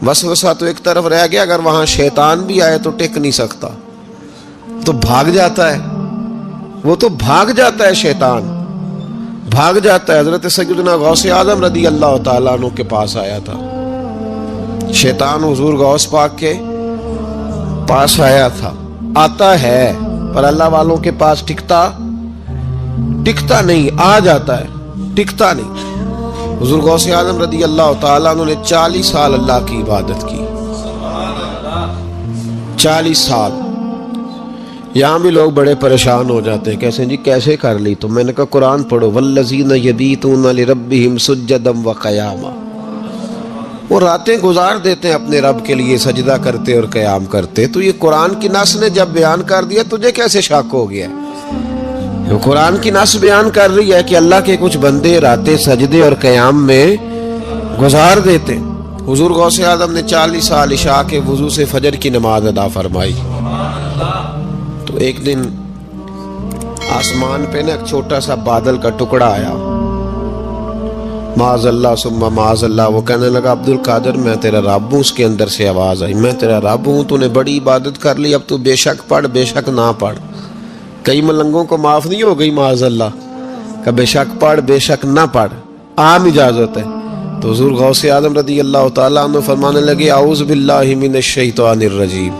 وسوسہ تو ایک طرف رہ گیا، اگر وہاں شیطان بھی آئے تو ٹک نہیں سکتا، تو بھاگ جاتا ہے، وہ تو بھاگ جاتا ہے، شیطان بھاگ جاتا ہے۔ حضرت سیدنا غوث اعظم رضی اللہ تعالیٰ عنہ کے پاس آیا تھا، شیطان حضور غوث پاک کے پاس آیا تھا، آتا ہے پر اللہ والوں کے پاس ٹکتا نہیں، آ جاتا ہے ٹکتا نہیں۔ حضور غوث اعظم رضی اللہ تعالیٰ عنہ نے 40 سال اللہ کی عبادت کی، 40 سال۔ یہاں بھی لوگ بڑے پریشان ہو جاتے ہیں، کیسے جی کیسے کر لی؟ تو میں نے کہا قرآن پڑھو، والذین یبیتون لربہم سجدا وقیاما، وہ راتیں گزار دیتے ہیں اپنے رب کے لیے سجدہ کرتے اور قیام کرتے۔ تو یہ قرآن کی نص نے جب بیان کر دیا، تجھے کیسے شک ہو گیا؟ قرآن کی نص بیان کر رہی ہے کہ اللہ کے کچھ بندے راتیں سجدے اور قیام میں گزار دیتے۔ حضور غوث اعظم نے 40 سال عشاء کے وضو سے فجر کی نماز ادا فرمائی۔ تو ایک دن آسمان پہ نا ایک چھوٹا سا بادل کا ٹکڑا آیا، معاذ اللہ ثم معاذ اللہ، وہ کہنے لگا عبد القادر میں تیرا رب ہوں۔ اس کے اندر سے آواز آئی، میں تیرا رب ہوں، تو نے بڑی عبادت کر لی، اب تو بے شک پڑھ بے شک نہ پڑھ۔ کئی ملنگوں کو معاف نہیں ہو گئی معاذ اللہ کہ بے شک پڑھ بے شک نہ پڑھ، عام اجازت ہے۔ تو حضور غوث اعظم رضی اللہ تعالیٰ عنہ فرمانے لگے اعوذ باللہ من الشیطان الرجیم۔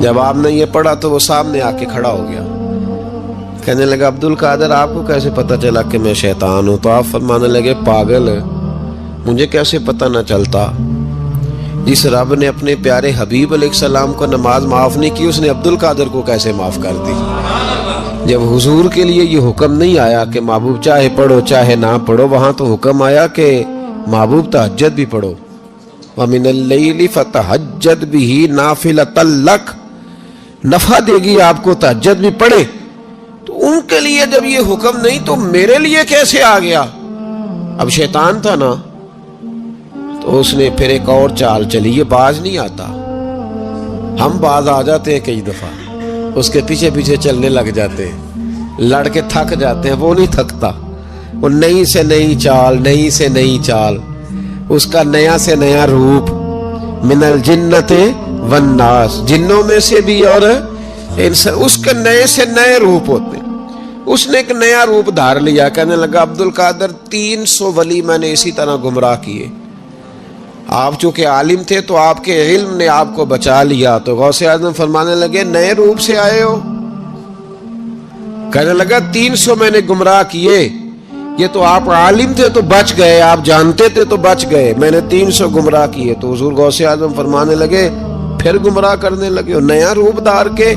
جب آپ نے یہ پڑھا تو وہ سامنے آ کے کھڑا ہو گیا، کہنے لگا عبد القادر آپ کو کیسے پتہ چلا کہ میں شیطان ہوں؟ تو آپ فرمانے لگے پاگل، مجھے کیسے پتہ نہ چلتا؟ جس رب نے اپنے پیارے حبیب علیہ السلام کو نماز معاف نہیں کی، اس نے عبد القادر کو کیسے معاف کر دی؟ جب حضور کے لیے یہ حکم نہیں آیا کہ محبوب چاہے پڑھو چاہے نہ پڑھو، وہاں تو حکم آیا کہ محبوب تہجد بھی پڑھو، وَمِنَ اللَّيْلِ فَتَہَجَّدْ بِهِ نَافِلَةً لَكَ، نفع دے گی آپ کو، تہجد بھی پڑھے۔ تو ان کے لیے جب یہ حکم نہیں تو میرے لیے کیسے آ گیا؟ اب شیطان تھا نا، تو اس نے پھر ایک اور چال چلی، یہ باز نہیں آتا، ہم باز آ جاتے ہیں کئی دفعہ، اس کے پیچھے پیچھے چلنے لگ جاتے ہیں، لڑ کے تھک جاتے ہیں، وہ نہیں تھکتا، وہ نئی سے نئی چال، نئی سے نئی چال، اس کا نیا سے نیا روپ، من الجنت والناس، جنوں میں سے بھی اور اس کے نئے سے نئے روپ ہوتے ہیں۔ اس نے ایک نیا روپ دھار لیا، کہنے لگا عبد القادر 300 ولی میں نے اسی طرح گمراہ کیے، آپ چونکہ عالم تھے تو آپ کے علم نے آپ کو بچا لیا۔ تو غوث اعظم فرمانے لگے نئے روپ سے آئے ہو؟ کہنے لگا 300 میں نے گمراہ کیے، یہ تو آپ عالم تھے تو بچ گئے، آپ جانتے تھے تو بچ گئے، میں نے 300 گمراہ کیے۔ تو حضور غوث اعظم فرمانے لگے پھر گمراہ کرنے لگے ہو نیا روپ دھار کے؟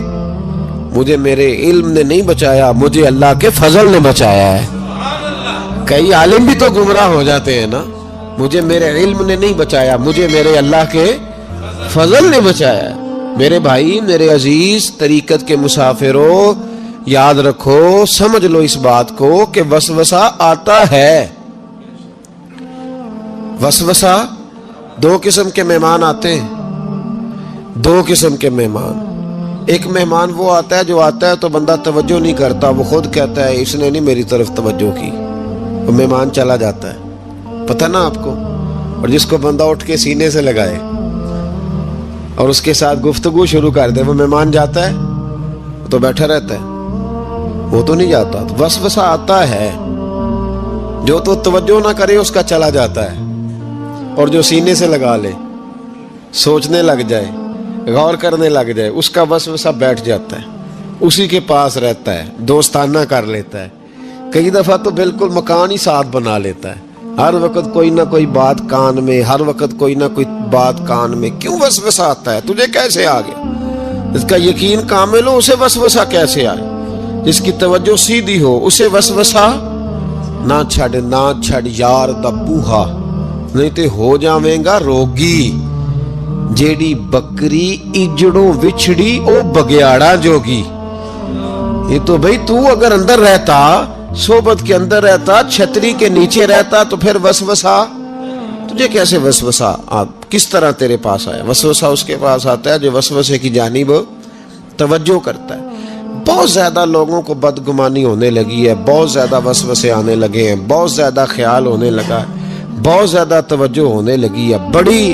مجھے میرے علم نے نہیں بچایا، مجھے اللہ کے فضل نے بچایا ہے۔ کئی عالم بھی تو گمراہ ہو جاتے ہیں نا، مجھے میرے علم نے نہیں بچایا، مجھے میرے اللہ کے فضل نے بچایا۔ میرے بھائی، میرے عزیز طریقت کے مسافروں، یاد رکھو، سمجھ لو اس بات کو کہ وسوسہ آتا ہے۔ وسوسہ، دو قسم کے مہمان آتے ہیں، دو قسم کے مہمان۔ ایک مہمان وہ آتا ہے جو آتا ہے تو بندہ توجہ نہیں کرتا، وہ خود کہتا ہے اس نے نہیں میری طرف توجہ کی، وہ مہمان چلا جاتا ہے، پتہ نا آپ کو۔ اور جس کو بندہ اٹھ کے سینے سے لگائے اور اس کے ساتھ گفتگو شروع کر دے، وہ مہمان جاتا ہے تو بیٹھا رہتا ہے، وہ تو نہیں جاتا۔ تو وسوسہ آتا ہے، جو تو توجہ نہ کرے اس کا چلا جاتا ہے، اور جو سینے سے لگا لے، سوچنے لگ جائے، غور کرنے لگ جائے، اس کا وسوسہ بیٹھ جاتا ہے، اسی کے پاس رہتا ہے، دوستانہ کر لیتا ہے، کئی دفعہ تو بالکل مکان ہی ساتھ بنا لیتا ہے، ہر وقت کوئی نہ کوئی بات کان میں، ہر وقت کوئی نہ کوئی بات کان میں۔ کیوں وسوسہ آتا ہے؟ تجھے کیسے آ گیا؟ اس کا یقین کامل ہو، اسے وسوسہ کیسے آئے؟ جس کی توجہ سیدھی ہو اسے وسوسہ نہ چھڑ یار دا بوہا، نہیں تے ہو جاویں گا روگی۔ جیڑی بکری اجڑوں وچھڑی او بگیاڑا جوگی۔ یہ تو بھئی تو اگر اندر رہتا، صحبت کے اندر رہتا، چھتری کے نیچے رہتا، تو پھر وسوسہ تجھے کیسے وسوسہ کس طرح تیرے پاس آیا؟ وسوسہ اس کے پاس آتا ہے جو وسوسے کی جانب توجہ کرتا ہے۔ بہت زیادہ لوگوں کو بدگمانی ہونے لگی ہے، بہت زیادہ وسوسے آنے لگے ہیں، بہت زیادہ خیال ہونے لگا ہے، بہت زیادہ توجہ ہونے لگی ہے، بڑی